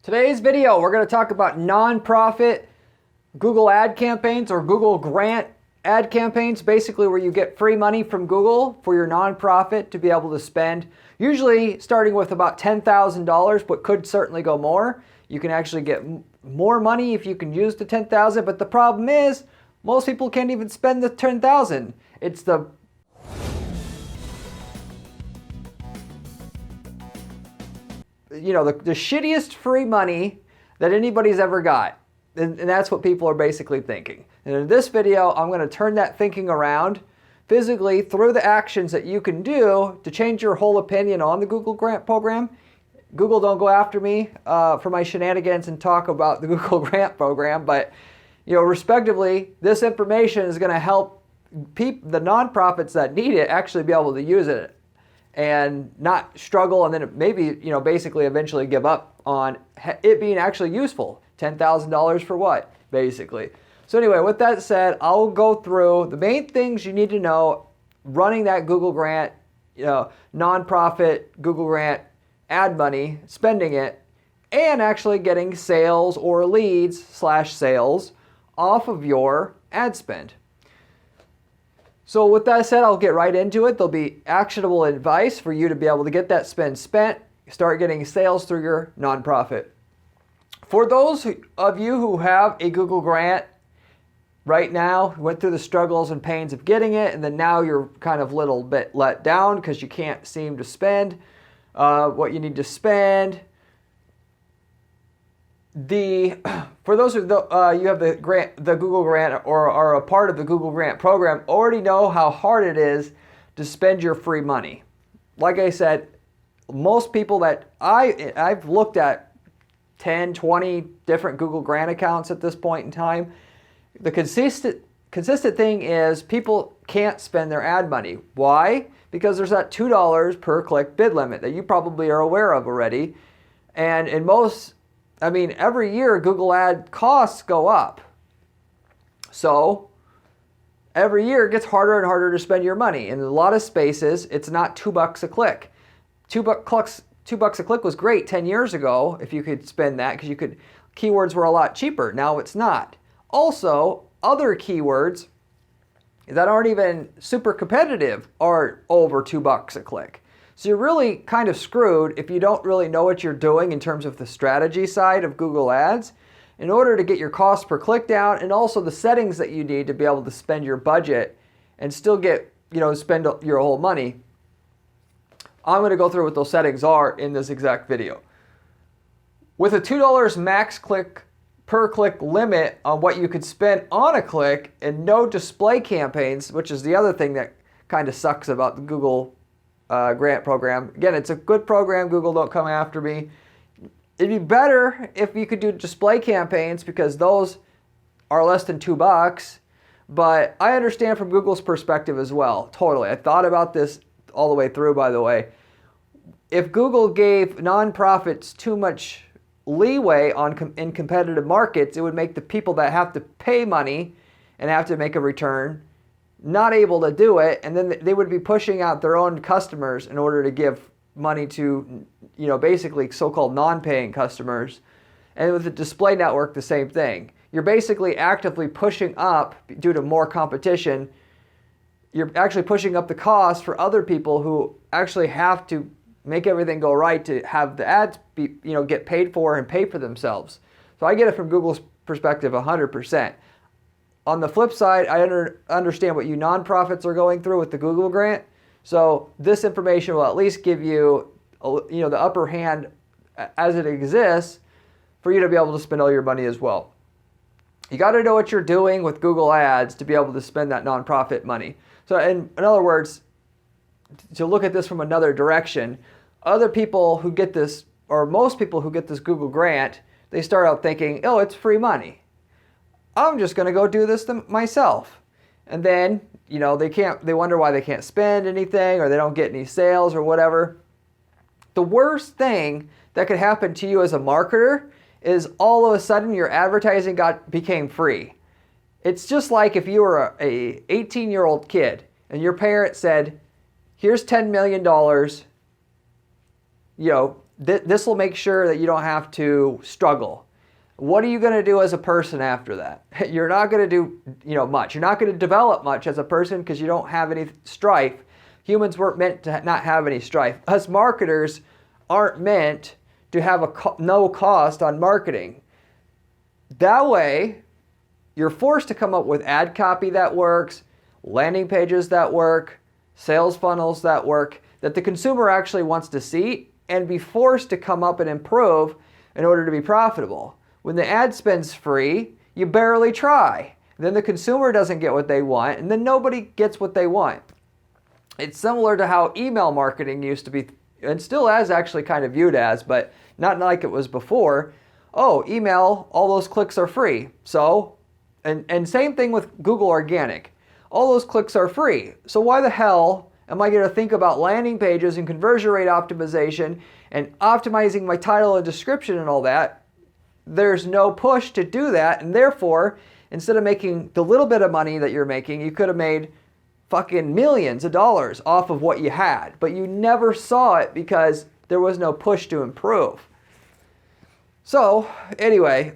Today's video, we're going to talk about nonprofit Google ad campaigns or Google grant ad campaigns, basically where you get free money from Google for your nonprofit to be able to spend, usually starting with about $10,000, but could certainly go more. You can actually get more money if you can use the $10,000, but the problem is most people can't even spend the $10,000. It's the the shittiest free money that anybody's ever got. And that's what people are basically thinking. And in this video, I'm going to turn that thinking around physically through the actions that you can do to change your whole opinion on the Google grant program. Google, don't go after me for my shenanigans and talk about the Google grant program, but respectively, this information is going to help the nonprofits that need it actually be able to use it and not struggle, and then maybe basically eventually give up on it being actually useful. $10,000 for what, basically. So anyway, with that said, I'll go through the main things you need to know running that Google grant, nonprofit Google grant ad money, spending it, and actually getting sales or leads / sales off of your ad spend. So with that said, I'll get right into it. There'll be actionable advice for you to be able to get that spend spent, start getting sales through your nonprofit. For those of you who have a Google grant right now, went through the struggles and pains of getting it, and then now you're kind of a little bit let down because you can't seem to spend what you need to spend. For those of you have the Google grant or are a part of the Google grant program, already know how hard it is to spend your free money. Like I said, most people that I've looked at 10, 20 different Google grant accounts at this point in time. The consistent thing is people can't spend their ad money. Why? Because there's that $2 per click bid limit that you probably are aware of already. And in every year Google ad costs go up. So every year it gets harder and harder to spend your money. In a lot of spaces, it's not $2 a click. $2 a click was great 10 years ago if you could spend that because keywords were a lot cheaper. Now it's not. Also, other keywords that aren't even super competitive are over $2 a click. So you're really kind of screwed if you don't really know what you're doing in terms of the strategy side of Google Ads in order to get your cost per click down and also the settings that you need to be able to spend your budget and still get, spend your whole money. I'm going to go through what those settings are in this exact video. With a $2 max click per click limit on what you could spend on a click and no display campaigns, which is the other thing that kind of sucks about the Google grant program. Again, it's a good program. Google, don't come after me. It'd be better if you could do display campaigns because those are less than $2. But I understand from Google's perspective as well. Totally. I thought about this all the way through, by the way. If Google gave nonprofits too much leeway in competitive markets, it would make the people that have to pay money and have to make a return not able to do it, and then they would be pushing out their own customers in order to give money to, basically so-called non-paying customers. And with the display network, the same thing. You're basically actively pushing up, due to more competition, you're actually pushing up the cost for other people who actually have to make everything go right to have the ads be, get paid for and pay for themselves. So I get it from Google's perspective 100%. On the flip side, I understand what you nonprofits are going through with the Google grant. So this information will at least give you, the upper hand as it exists for you to be able to spend all your money as well. You got to know what you're doing with Google Ads to be able to spend that nonprofit money. So in other words, to look at this from another direction, other people who get this, or most people who get this Google grant, they start out thinking, oh, it's free money. I'm just going to go do this myself. And then, they wonder why they can't spend anything or they don't get any sales or whatever. The worst thing that could happen to you as a marketer is all of a sudden your advertising became free. It's just like if you were a 18-year-old kid and your parent said, here's $10 million, this will make sure that you don't have to struggle. What are you going to do as a person after that? You're not going to do, much. You're not going to develop much as a person because you don't have any strife. Humans weren't meant to not have any strife. Us marketers aren't meant to have no cost on marketing. That way, you're forced to come up with ad copy that works, landing pages that work, sales funnels that work, that the consumer actually wants to see and be forced to come up and improve in order to be profitable. When the ad spend's free, you barely try. Then the consumer doesn't get what they want, and then nobody gets what they want. It's similar to how email marketing used to be, and still is actually kind of viewed as, but not like it was before. Oh, email, all those clicks are free. So, and same thing with Google Organic. All those clicks are free. So why the hell am I going to think about landing pages and conversion rate optimization and optimizing my title and description and all that? There's no push to do that, and therefore, instead of making the little bit of money that you're making, you could have made fucking millions of dollars off of what you had, but you never saw it because there was no push to improve. So anyway,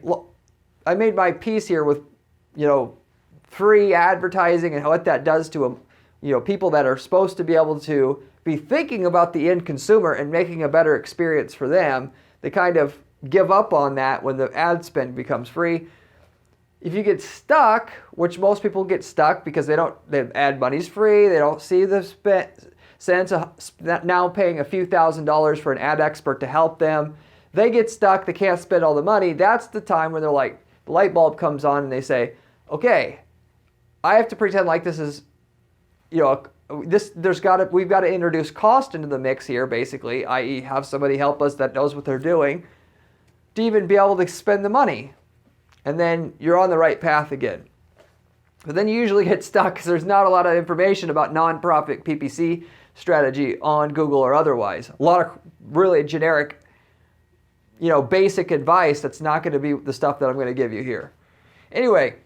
I made my piece here with, free advertising and what that does to people that are supposed to be able to be thinking about the end consumer and making a better experience for them. They kind of give up on that when the ad spend becomes free. If you get stuck, which most people get stuck because the ad money's free, they don't see the sense of now paying a few $1,000s for an ad expert to help them. They get stuck, they can't spend all the money. That's the time when they're like, the light bulb comes on and they say, okay, I have to pretend like this is, we've got to introduce cost into the mix here, basically, i.e. have somebody help us that knows what they're doing to even be able to spend the money. And then you're on the right path again. But then you usually get stuck because there's not a lot of information about nonprofit PPC strategy on Google or otherwise. A lot of really generic, basic advice that's not going to be the stuff that I'm going to give you here. Anyway,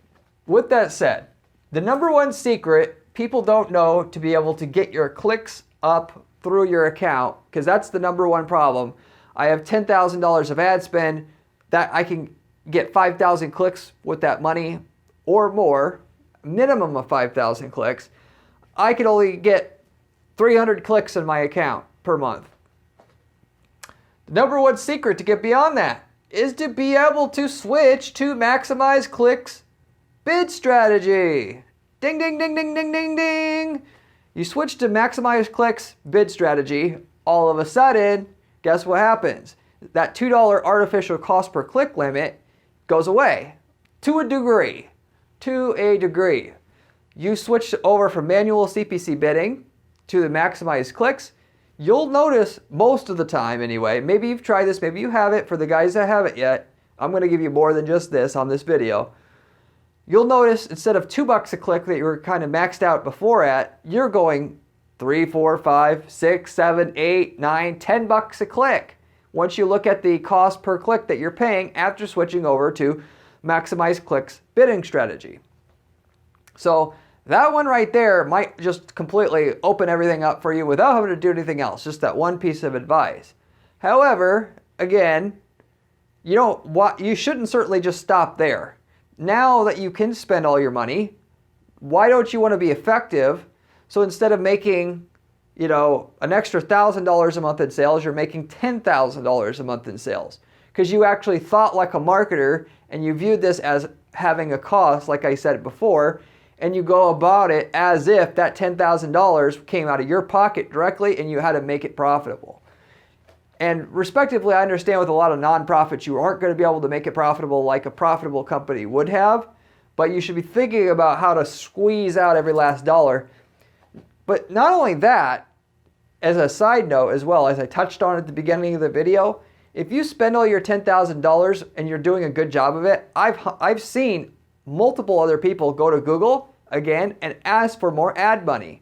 with that said, the number one secret people don't know to be able to get your clicks up through your account, because that's the number one problem. I have $10,000 of ad spend that I can get 5,000 clicks with that money or more, minimum of 5,000 clicks. I could only get 300 clicks in my account per month. The number one secret to get beyond that is to be able to switch to maximize clicks bid strategy. Ding, ding, ding, ding, ding, ding, ding. You switch to maximize clicks bid strategy, all of a sudden, guess what happens? That $2 artificial cost per click limit goes away to a degree. You switch over from manual CPC bidding to the maximized clicks. You'll notice most of the time anyway, maybe you've tried this, maybe you haven't. For the guys that haven't yet, I'm going to give you more than just this on this video. You'll notice instead of $2 a click that you were kind of maxed out before at, you're going $3, $4, $5, $6, $7, $8, $9, $10 a click. Once you look at the cost per click that you're paying after switching over to maximize clicks bidding strategy. So that one right there might just completely open everything up for you without having to do anything else, just that one piece of advice. However, again, you shouldn't certainly just stop there. Now that you can spend all your money, why don't you want to be effective? So instead of making, an extra $1,000 a month in sales, you're making $10,000 a month in sales. Because you actually thought like a marketer and you viewed this as having a cost, like I said before, and you go about it as if that $10,000 came out of your pocket directly and you had to make it profitable. And respectively, I understand with a lot of nonprofits, you aren't going to be able to make it profitable like a profitable company would have, but you should be thinking about how to squeeze out every last dollar. But not only that, as a side note as well, as I touched on at the beginning of the video, if you spend all your $10,000 and you're doing a good job of it, I've seen multiple other people go to Google again and ask for more ad money.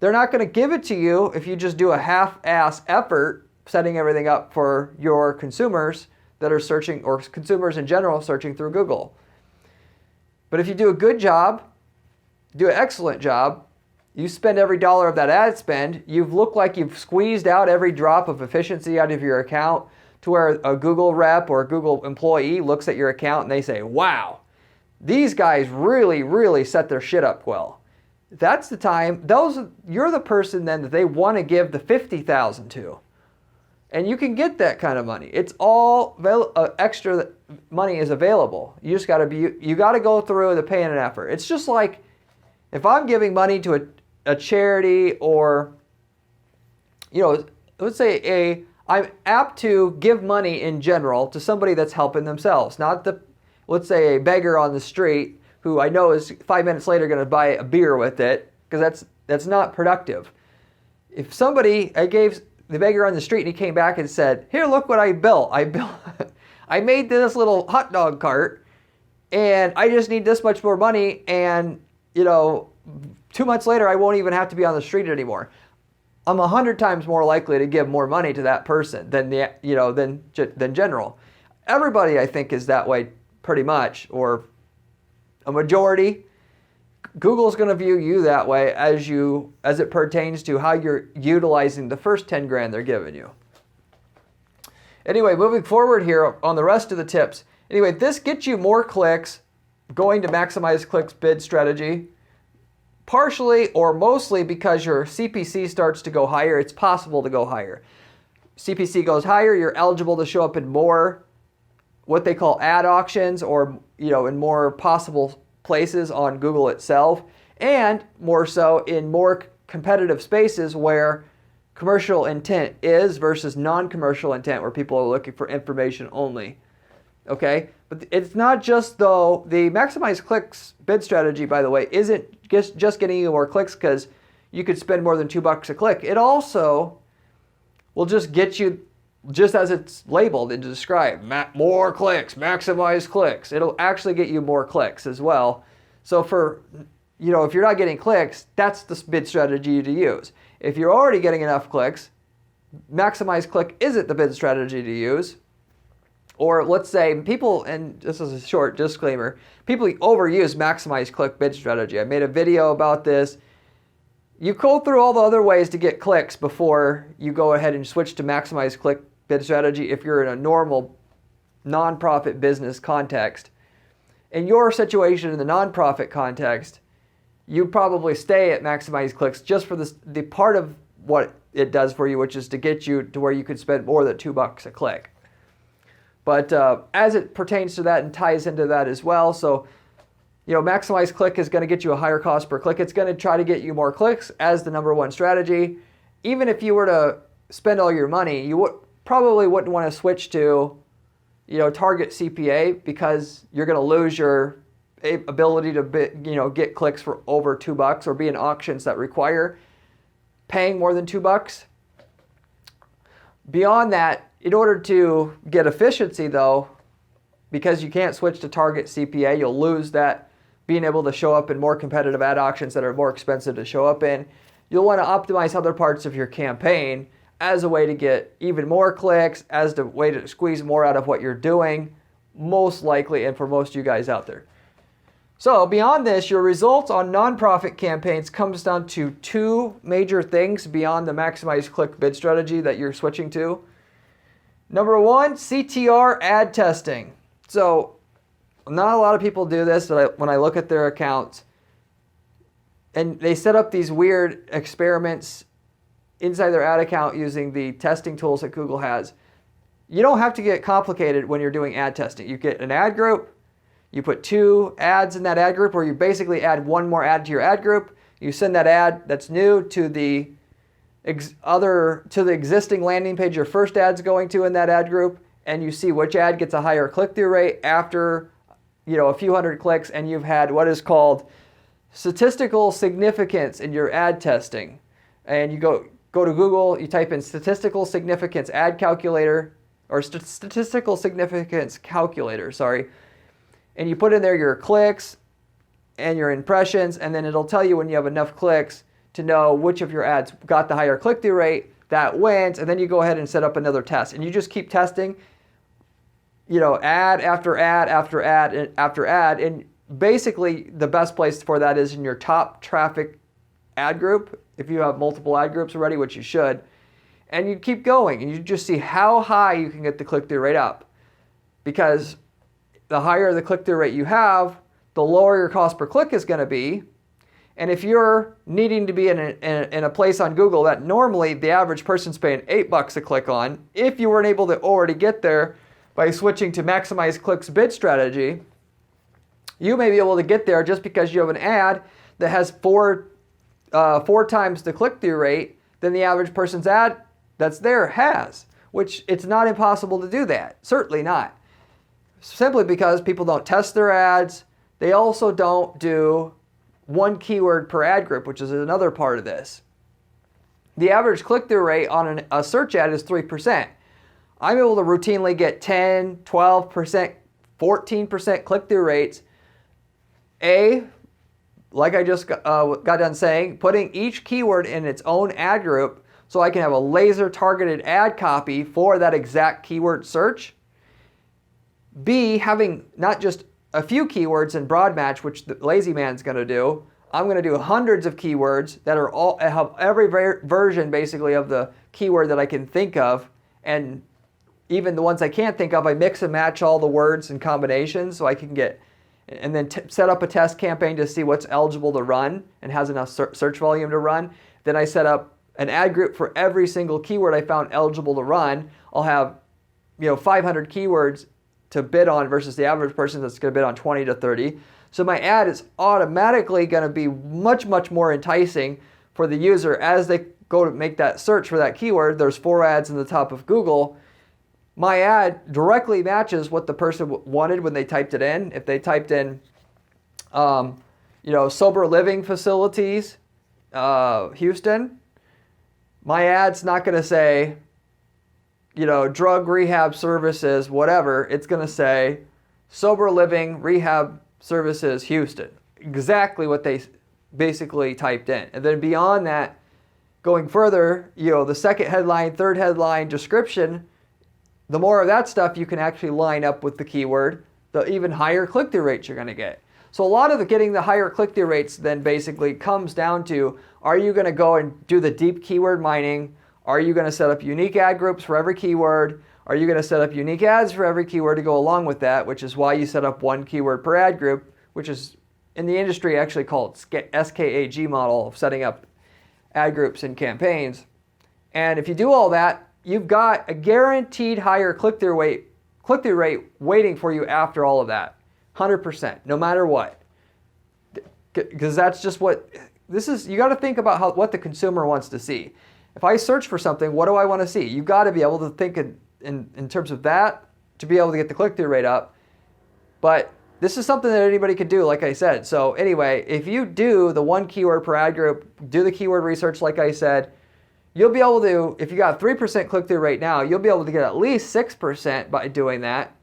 They're not going to give it to you if you just do a half-ass effort setting everything up for your consumers that are searching, or consumers in general searching through Google. But if you do a good job, do an excellent job, you spend every dollar of that ad spend, you've looked like you've squeezed out every drop of efficiency out of your account to where a Google rep or a Google employee looks at your account and they say, wow, these guys really, really set their shit up well. That's the time, you're the person then that they want to give the $50,000 to. And you can get that kind of money. It's all extra money is available. You just got to go through the pain and effort. It's just like if I'm giving money to a charity, or, let's say I'm apt to give money in general to somebody that's helping themselves, not let's say a beggar on the street who I know is 5 minutes later going to buy a beer with it, because that's not productive. If I gave the beggar on the street and he came back and said, here, look what I built. I made this little hot dog cart and I just need this much more money, and 2 months later I won't even have to be on the street anymore. I'm 100 times more likely to give more money to that person than than general. Everybody, I think, is that way pretty much, or a majority. Google's going to view you that way as it pertains to how you're utilizing the first 10 grand they're giving you. Anyway, moving forward here on the rest of the tips. Anyway, this gets you more clicks, going to maximize clicks bid strategy, partially or mostly because your CPC starts to go higher. It's possible to go higher. CPC goes higher, you're eligible to show up in more what they call ad auctions, or in more possible places on Google itself, and more so in more competitive spaces where commercial intent is versus non-commercial intent, where people are looking for information only. Okay, but it's not just though. The maximize clicks bid strategy, by the way, isn't just getting you more clicks because you could spend more than $2 a click. It also will just get you, just as it's labeled and described, more clicks, maximize clicks. It'll actually get you more clicks as well. So for, if you're not getting clicks, that's the bid strategy to use. If you're already getting enough clicks, maximize click isn't the bid strategy to use. Or let's say people, and this is a short disclaimer, people overuse maximize click bid strategy. I made a video about this. You go through all the other ways to get clicks before you go ahead and switch to maximize click bid strategy if you're in a normal nonprofit business context. In your situation in the nonprofit context, you probably stay at maximize clicks just for the part of what it does for you, which is to get you to where you could spend more than $2 a click. But as it pertains to that and ties into that as well, so maximize click is going to get you a higher cost per click. It's going to try to get you more clicks as the number one strategy. Even if you were to spend all your money, you probably wouldn't want to switch to target CPA, because you're going to lose your ability to get clicks for over $2, or be in auctions that require paying more than $2. Beyond that, in order to get efficiency though, because you can't switch to target CPA, you'll lose that being able to show up in more competitive ad auctions that are more expensive to show up in. You'll want to optimize other parts of your campaign as a way to get even more clicks, as a way to squeeze more out of what you're doing, most likely, and for most of you guys out there. So beyond this, your results on nonprofit campaigns comes down to two major things beyond the maximize click bid strategy that you're switching to. Number one, CTR Ad Testing. So not a lot of people do this, but when I look at their accounts, and they set up these weird experiments inside their ad account using the testing tools that Google has. You don't have to get complicated when you're doing ad testing. You get an ad group, you put 2 ads in that ad group, or you basically add one more ad to your ad group. You send that ad that's new to the existing landing page your first ad's going to in that ad group, and you see which ad gets a higher click-through rate after a few hundred clicks, and you've had what is called statistical significance in your ad testing. And you go to Google, you type in statistical significance ad calculator, or statistical significance calculator, and you put in there your clicks and your impressions, and then it'll tell you when you have enough clicks to know which of your ads got the higher click-through rate, that wins, and then you go ahead and set up another test. And you just keep testing, ad after ad after ad after ad. And basically the best place for that is in your top traffic ad group, if you have multiple ad groups already, which you should, and you keep going and you just see how high you can get the click-through rate up. Because the higher the click-through rate you have, the lower your cost per click is going to be. And if you're needing to be in a place on Google that normally the average person's paying $8 a click on, if you weren't able to already get there by switching to maximize clicks bid strategy, you may be able to get there just because you have an ad that has four times the click-through rate than the average person's ad that's there has, which it's not impossible to do that. Certainly not. Simply because people don't test their ads. They also don't do one keyword per ad group, which is another part of this. The average click-through rate on a search ad is 3%. I'm able to routinely get 10, 12%, 14% click-through rates. Like I just got done saying, putting each keyword in its own ad group so I can have a laser targeted ad copy for that exact keyword search. B, having not just a few keywords in broad match, which the lazy man's going to do. I'm going to do hundreds of keywords that are all have every version basically of the keyword that I can think of, and even the ones I can't think of, I mix and match all the words and combinations so I can get, and then set up a test campaign to see what's eligible to run and has enough search volume to run. Then I set up an ad group for every single keyword I found eligible to run. I'll have 500 keywords to bid on versus the average person that's going to bid on 20 to 30. So my ad is automatically going to be much, much more enticing for the user as they go to make that search for that keyword. There's 4 ads in the top of Google. My ad directly matches what the person wanted when they typed it in. If they typed in, sober living facilities, Houston, my ad's not going to say, drug rehab services, whatever. It's going to say sober living rehab services, Houston. Exactly what they basically typed in. And then beyond that, going further, the second headline, third headline, description, the more of that stuff you can actually line up with the keyword, the even higher click-through rates you're going to get. So a lot of getting the higher click-through rates then basically comes down to, are you going to go and do the deep keyword mining? Are you going to set up unique ad groups for every keyword? Are you going to set up unique ads for every keyword to go along with that, which is why you set up one keyword per ad group, which is in the industry actually called SKAG model of setting up ad groups and campaigns. And if you do all that, you've got a guaranteed higher click-through rate waiting for you after all of that. 100%, no matter what. Because that's just what this is. You got to think about what the consumer wants to see. If I search for something, what do I want to see? You've got to be able to think in terms of that to be able to get the click-through rate up. But this is something that anybody could do, like I said. So anyway, if you do the one keyword per ad group, do the keyword research, like I said, you'll be able to, if you got 3% click-through rate now, you'll be able to get at least 6% by doing that.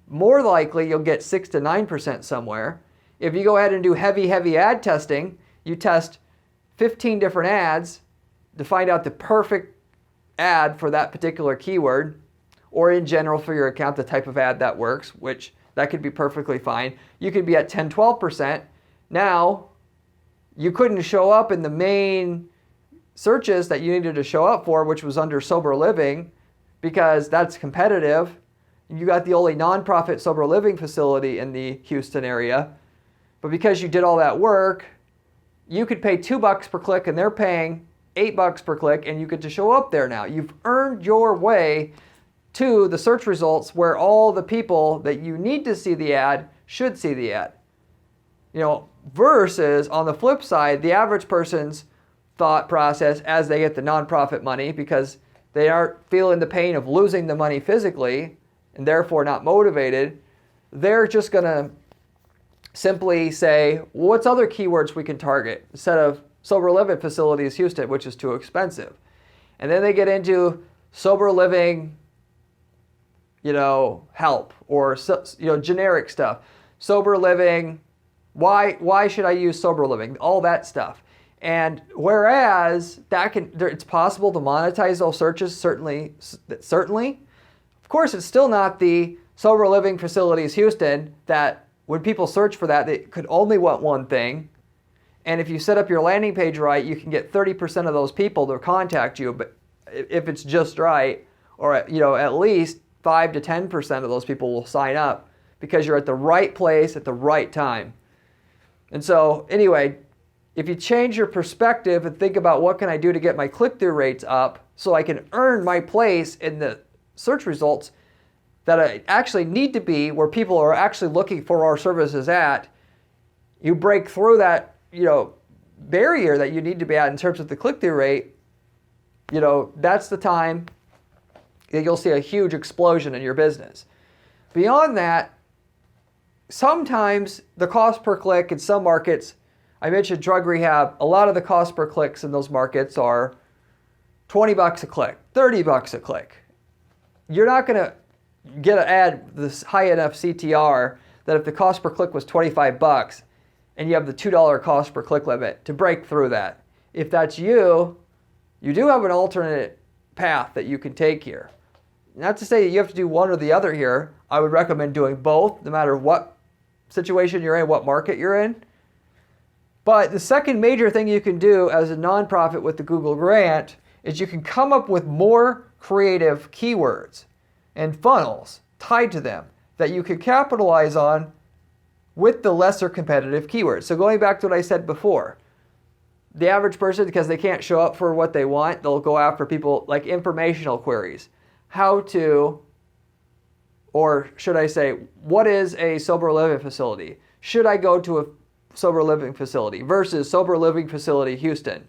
More likely, you'll get 6 to 9% somewhere. If you go ahead and do heavy ad testing, you test 15 different ads to find out the perfect ad for that particular keyword, or in general for your account, the type of ad that works, which that could be perfectly fine. You could be at 10, 12%. Now, you couldn't show up in the main searches that you needed to show up for, which was under sober living, because that's competitive. You got the only nonprofit sober living facility in the Houston area. But because you did all that work, you could pay $2 per click and they're paying $8 per click, and you get to show up there now. You've earned your way to the search results where all the people that you need to see the ad should see the ad. Versus on the flip side, the average person's thought process as they get the nonprofit money, because they aren't feeling the pain of losing the money physically and therefore not motivated, they're just going to simply say, what's other keywords we can target instead of sober living facilities Houston, which is too expensive. And then they get into sober living, help, or generic stuff. Sober living, why should I use sober living? All that stuff. And whereas it's possible to monetize those searches, certainly. Of course, it's still not the sober living facilities Houston that when people search for that, they could only want one thing. And if you set up your landing page right, you can get 30% of those people to contact you. But if it's just right, or at least 5 to 10% of those people will sign up because you're at the right place at the right time. And so anyway, if you change your perspective and think about what can I do to get my click-through rates up so I can earn my place in the search results that I actually need to be where people are actually looking for our services at, you break through that barrier that you need to be at in terms of the click-through rate, that's the time that you'll see a huge explosion in your business. Beyond that, sometimes the cost per click in some markets, I mentioned drug rehab, a lot of the cost per clicks in those markets are $20 a click, $30 a click. You're not going to get an ad this high enough CTR that if the cost per click was $25 and you have the $2 cost per click limit to break through that. If that's you do have an alternate path that you can take here. Not to say that you have to do one or the other here. I would recommend doing both, no matter what situation you're in, what market you're in. But the second major thing you can do as a nonprofit with the Google Grant is you can come up with more creative keywords and funnels tied to them that you could capitalize on with the lesser competitive keywords. So going back to what I said before, the average person, because they can't show up for what they want, they'll go after people like informational queries. How to, or should I say, what is a sober living facility? Should I go to a sober living facility versus sober living facility Houston,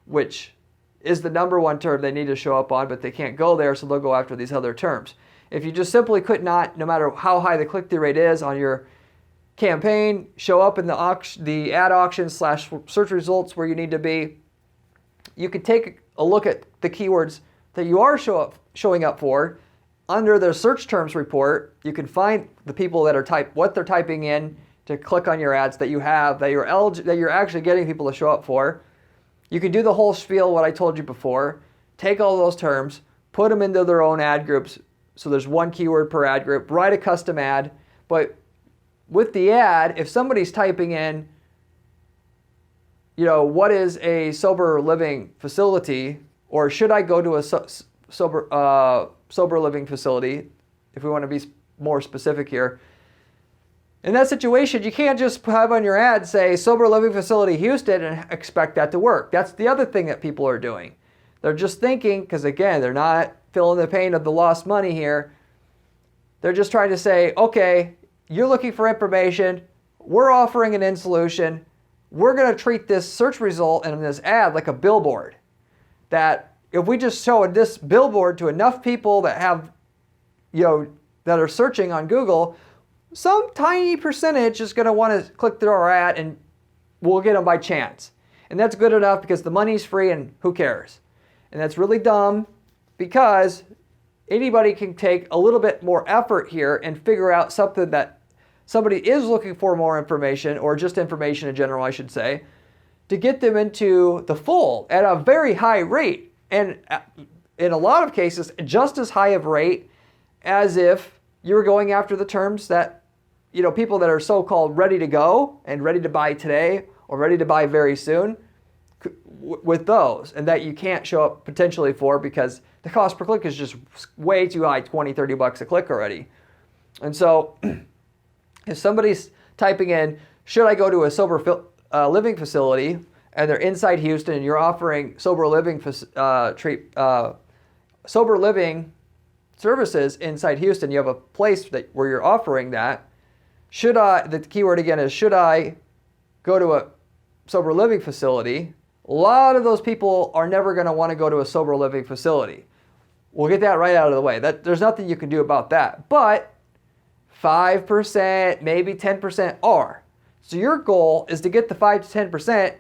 which is the number one term they need to show up on, but they can't go there, so they'll go after these other terms. If you just simply could not, no matter how high the click-through rate is on your campaign, show up in the ad auction / search results where you need to be, you could take a look at the keywords that you are showing up for. Under the search terms report, you can find the people that are what they're typing in to click on your ads that you have, that you're actually getting people to show up for. You can do the whole spiel, what I told you before, take all those terms, put them into their own ad groups, so there's one keyword per ad group, write a custom ad, but with the ad, if somebody's typing in, what is a sober living facility, or should I go to a sober living facility, if we want to be more specific here. In that situation, you can't just have on your ad say sober living facility Houston and expect that to work. That's the other thing that people are doing. They're just thinking, because again, they're not feeling the pain of the lost money here. They're just trying to say, okay, you're looking for information. We're offering an in solution. We're going to treat this search result and this ad like a billboard. That if we just show this billboard to enough people that have, that are searching on Google, some tiny percentage is going to want to click through our ad and we'll get them by chance. And that's good enough because the money's free and who cares? And that's really dumb because anybody can take a little bit more effort here and figure out something that somebody is looking for more information, or just information in general, I should say, to get them into the fold at a very high rate. And in a lot of cases, just as high of rate as if you were going after the terms that, people that are so-called ready to go and ready to buy today or ready to buy very soon with those, and that you can't show up potentially for because the cost per click is just way too high, $20, $30 a click already. And so if somebody's typing in, should I go to a sober living facility, and they're inside Houston and you're offering sober living services inside Houston, you have a place where you're offering that. The keyword again is, should I go to a sober living facility? A lot of those people are never going to want to go to a sober living facility. We'll get that right out of the way. There's nothing you can do about that. But 5%, maybe 10% are. So your goal is to get the 5 to 10%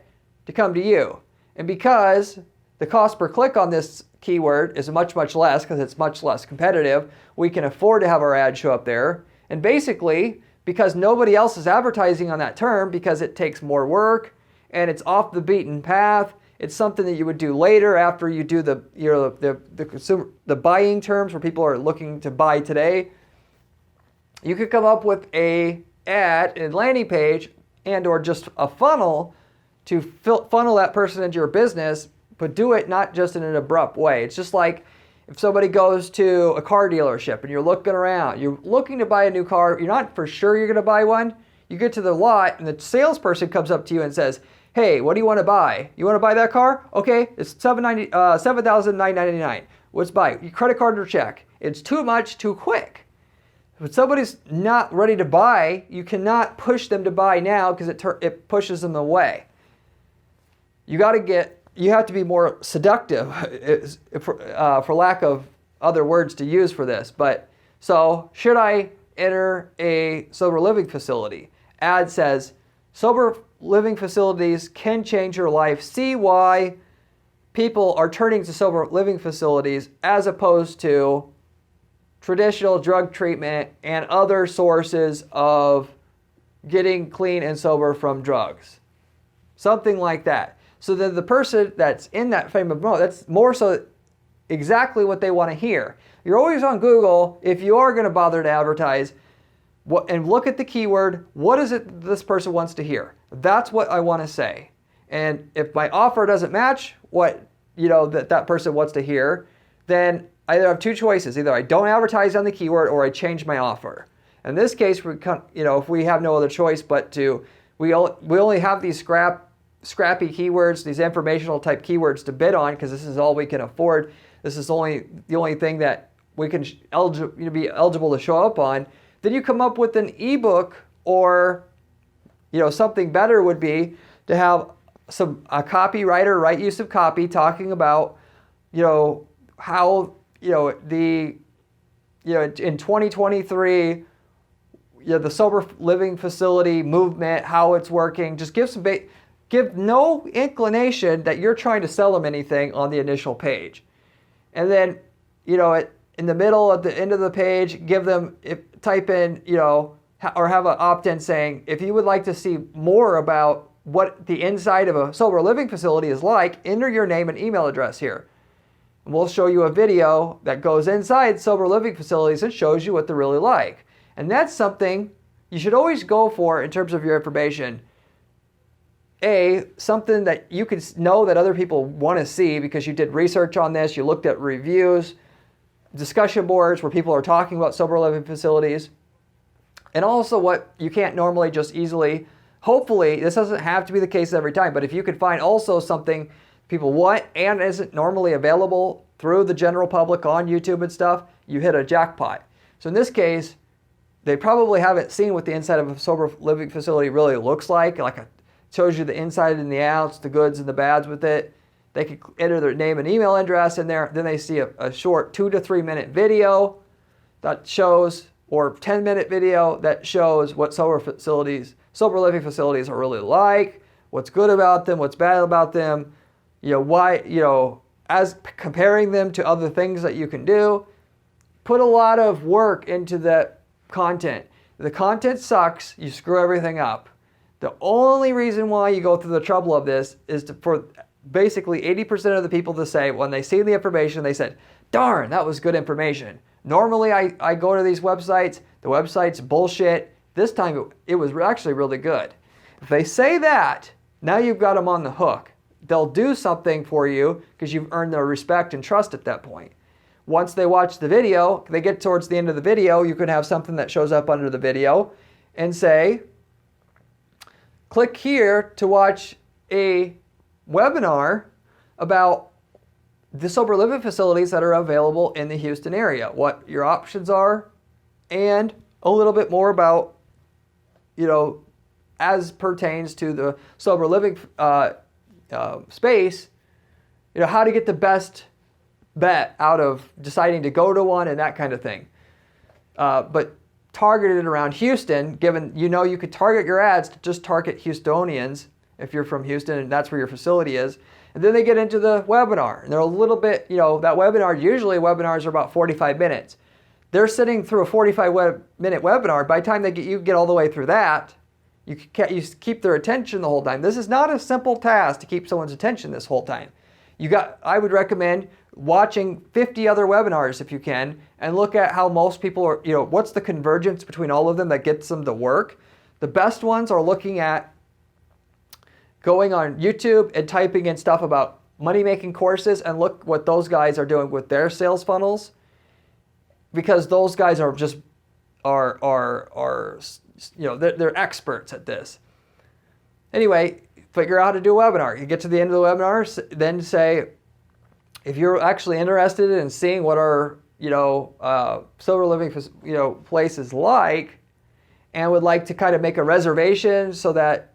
to come to you. And because the cost per click on this keyword is much, much less, because it's much less competitive, we can afford to have our ad show up there. And basically, because nobody else is advertising on that term, because it takes more work and it's off the beaten path, it's something that you would do later after you do the buying terms where people are looking to buy today. You could come up with a ad and landing page and or just a funnel to funnel that person into your business, but do it not just in an abrupt way. It's just like if somebody goes to a car dealership and you're looking around, you're looking to buy a new car, you're not for sure you're going to buy one. You get to the lot and the salesperson comes up to you and says, hey, what do you want to buy? You want to buy that car? Okay, it's $7,999. Let's buy it. Your credit card or check. It's too much, too quick. If somebody's not ready to buy, you cannot push them to buy now because it pushes them away. You have to be more seductive, for lack of other words to use for this. But so, should I enter a sober living facility? Ad says, sober living facilities can change your life. See why people are turning to sober living facilities as opposed to traditional drug treatment and other sources of getting clean and sober from drugs. Something like that. So then the person that's in that frame of mind, that's more so exactly what they want to hear. You're always on Google if you are going to bother to advertise and look at the keyword, what is it this person wants to hear? That's what I want to say. And if my offer doesn't match what that person wants to hear, then I either have two choices. Either I don't advertise on the keyword or I change my offer. In this case, if we have no other choice but we only have these scrappy keywords, these informational type keywords to bid on because this is all we can afford. This is the only thing that we can be eligible to show up on. Then you come up with an ebook, or something better would be to have a copywriter write you some copy talking about how in 2023 the sober living facility movement, how it's working. Just give no inclination that you're trying to sell them anything on the initial page. And then, in the middle, at the end of the page, type in, or have an opt-in saying, if you would like to see more about what the inside of a sober living facility is like, enter your name and email address here. And we'll show you a video that goes inside sober living facilities and shows you what they're really like. And that's something you should always go for in terms of your information. Something that you can know that other people want to see because you did research on this, you looked at reviews, discussion boards where people are talking about sober living facilities, and also what you can't normally just easily, hopefully, this doesn't have to be the case every time, but if you could find also something people want and isn't normally available through the general public on YouTube and stuff, you hit a jackpot. So in this case, they probably haven't seen what the inside of a sober living facility really looks like. It shows you the inside and the outs, the goods and the bads with it. They could enter their name and email address in there. Then they see a short 2 to 3 minute video that shows, or 10-minute video that shows what sober living facilities are really like, what's good about them, what's bad about them, why, as comparing them to other things that you can do. Put a lot of work into the content. If the content sucks, you screw everything up. The only reason why you go through the trouble of this is for basically 80% of the people to say, when they see the information, they said, darn, that was good information. Normally I go to these websites, the website's bullshit. This time it was actually really good. If they say that, now you've got them on the hook. They'll do something for you because you've earned their respect and trust at that point. Once they watch the video, they get towards the end of the video, you can have something that shows up under the video and say, click here to watch a webinar about the sober living facilities that are available in the Houston area, what your options are, and a little bit more about, as pertains to the sober living space, how to get the best bet out of deciding to go to one and that kind of thing. But targeted around Houston, given you could target your ads to just target Houstonians if you're from Houston and that's where your facility is. And then they get into the webinar and they're a little bit, that webinar, usually webinars are about 45 minutes. They're sitting through a 45-minute webinar. By the time you get all the way through that, you keep their attention the whole time. This is not a simple task to keep someone's attention this whole time. I would recommend watching 50 other webinars if you can and look at how most people are, what's the convergence between all of them that gets them to work. The best ones are looking at, going on YouTube and typing in stuff about money-making courses and look what those guys are doing with their sales funnels, because those guys are just they're experts at this. Anyway, figure out how to do a webinar. You get to the end of the webinar, then say, if you're actually interested in seeing what our Silver Living place is like, and would like to kind of make a reservation so that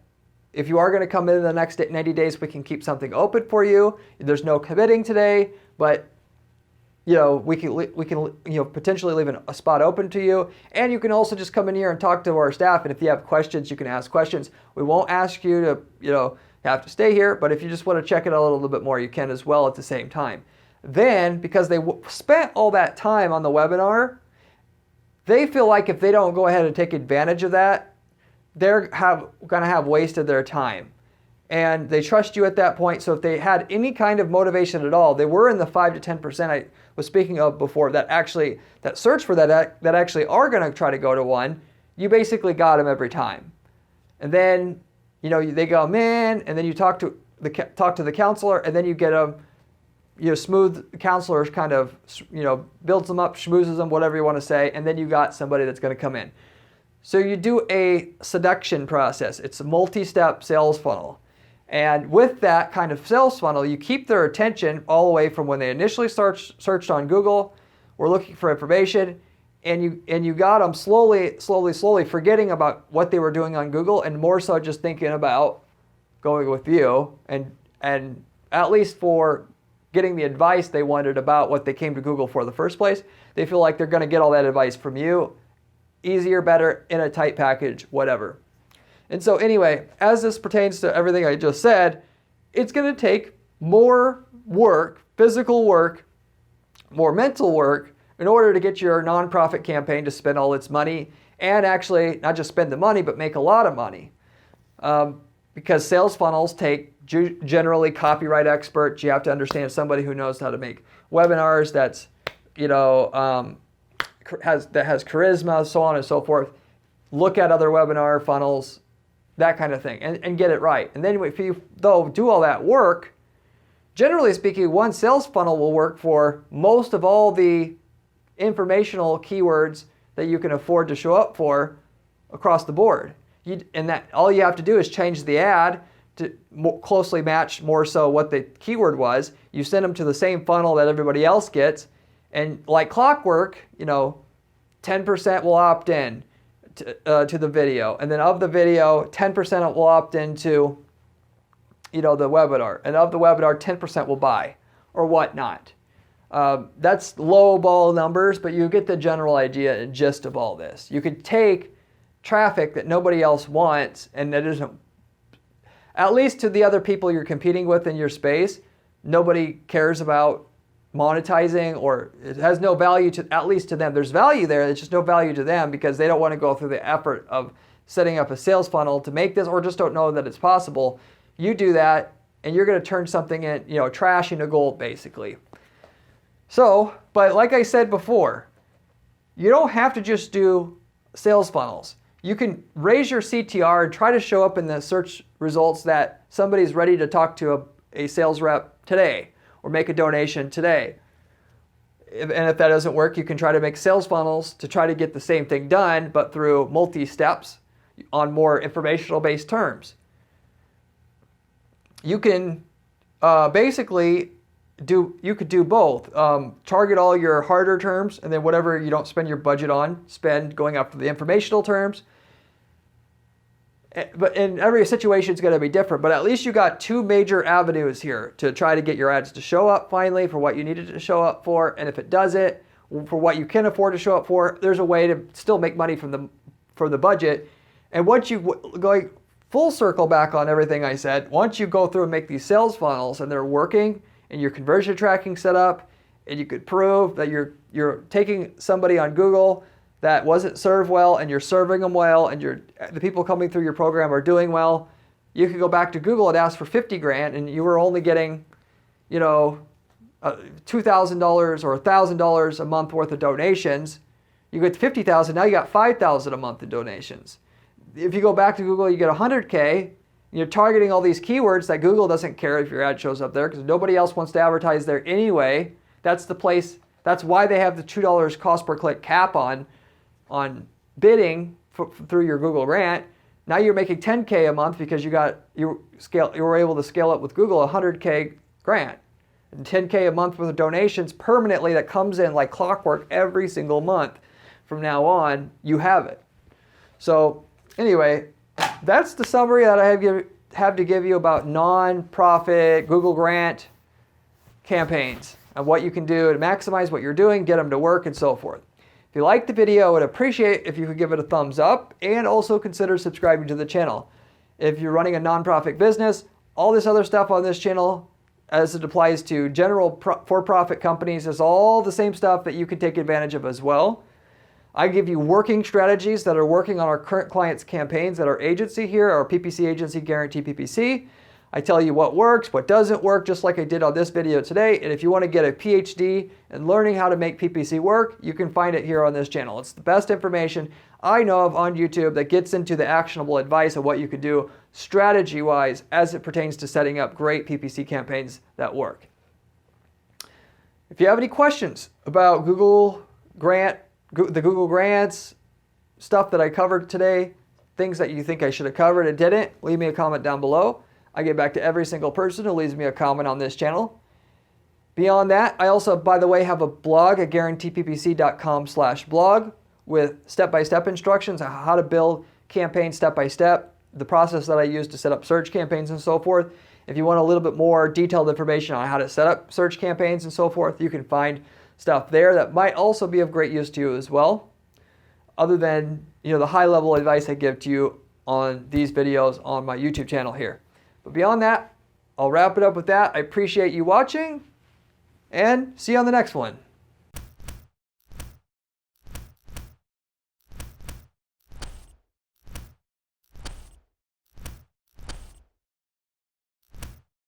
if you are going to come in the next 90 days, we can keep something open for you. There's no committing today, but we can potentially leave a spot open to you. And you can also just come in here and talk to our staff. And if you have questions, you can ask questions. We won't ask you to have to stay here, but if you just want to check it out a little bit more, you can as well at the same time. Then, because they spent all that time on the webinar, they feel like if they don't go ahead and take advantage of that, they're going to have wasted their time. And they trust you at that point. So if they had any kind of motivation at all, they were in the 5 to 10% I was speaking of before that search for that actually are going to try to go to one. You basically got them every time. And then, they go, man, and then you talk to the counselor, and then you get them, smooth counselors kind of, builds them up, schmoozes them, whatever you want to say, and then you got somebody that's going to come in. So you do a seduction process. It's a multi-step sales funnel. And with that kind of sales funnel, you keep their attention all the way from when they initially searched on Google, were looking for information, and you got them slowly forgetting about what they were doing on Google, and more so just thinking about going with you, and at least for getting the advice they wanted about what they came to Google for in the first place. They feel like they're going to get all that advice from you, easier, better, in a tight package, whatever. And so anyway, as this pertains to everything I just said, it's going to take more work, physical work, more mental work, in order to get your nonprofit campaign to spend all its money, and actually not just spend the money, but make a lot of money. Because sales funnels take generally copyright experts. You have to understand somebody who knows how to make webinars, that's has charisma, so on and so forth. Look at other webinar funnels, that kind of thing, and get it right. And then if you, do all that work, generally speaking, one sales funnel will work for most of all the informational keywords that you can afford to show up for across the board. And that all you have to do is change the ad to more closely match more so what the keyword was. You send them to the same funnel that everybody else gets, and like clockwork, 10% will opt in to the video, and then of the video, 10% will opt into the webinar, and of the webinar, 10% will buy or whatnot. That's low ball numbers, but you get the general idea and gist of all this. You could take traffic that nobody else wants, and that isn't, at least to the other people you're competing with in your space, nobody cares about monetizing, or it has no value to, at least to them. There's value there, it's just no value to them because they don't want to go through the effort of setting up a sales funnel to make this, or just don't know that it's possible. You do that, and you're going to turn something in, trash into gold, basically. So, but like I said before, you don't have to just do sales funnels. You can raise your CTR and try to show up in the search results that somebody's ready to talk to a sales rep today or make a donation today. And if that doesn't work, you can try to make sales funnels to try to get the same thing done, but through multi-steps on more informational-based terms. You can you could do both. Target all your harder terms, and then whatever you don't spend your budget on, spend going after the informational terms. But in every situation, it's going to be different. But at least you got two major avenues here to try to get your ads to show up finally for what you needed to show up for. And if it doesn't, for what you can afford to show up for, there's a way to still make money from the budget. And once you go full circle back on everything I said, once you go through and make these sales funnels and they're working, and your conversion tracking set up, and you could prove that you're taking somebody on Google that wasn't served well, and you're serving them well, and the people coming through your program are doing well, you could go back to Google and ask for $50,000, and you were only getting, $2,000 or $1,000 a month worth of donations. You get $50,000, now you got $5,000 a month in donations. If you go back to Google, you get $100K, you're targeting all these keywords that Google doesn't care if your ad shows up there because nobody else wants to advertise there anyway. That's the place. That's why they have the $2 cost per click cap on bidding through your Google grant. Now you're making $10K a month because you were able to scale up with Google a $100K grant. And $10K a month worth of donations permanently that comes in like clockwork every single month. From now on, you have it. So anyway, that's the summary that I have to give you about non-profit Google grant campaigns and what you can do to maximize what you're doing, get them to work, and so forth. If you liked the video, I would appreciate if you could give it a thumbs up and also consider subscribing to the channel. If you're running a nonprofit business, all this other stuff on this channel, as it applies to general for-profit companies, is all the same stuff that you can take advantage of as well. I give you working strategies that are working on our current clients' campaigns at our agency here, our PPC agency, Guarantee PPC. I tell you what works, what doesn't work, just like I did on this video today. And if you want to get a PhD in learning how to make PPC work, you can find it here on this channel. It's the best information I know of on YouTube that gets into the actionable advice of what you can do strategy-wise as it pertains to setting up great PPC campaigns that work. If you have any questions about the Google Grants, stuff that I covered today, things that you think I should have covered and didn't, leave me a comment down below. I get back to every single person who leaves me a comment on this channel. Beyond that, I also, by the way, have a blog at guaranteeppc.com/blog with step-by-step instructions on how to build campaigns step-by-step, the process that I use to set up search campaigns and so forth. If you want a little bit more detailed information on how to set up search campaigns and so forth, you can find stuff there that might also be of great use to you as well, other than the high-level advice I give to you on these videos on my YouTube channel here. But beyond that, I'll wrap it up with that. I appreciate you watching, and see you on the next one.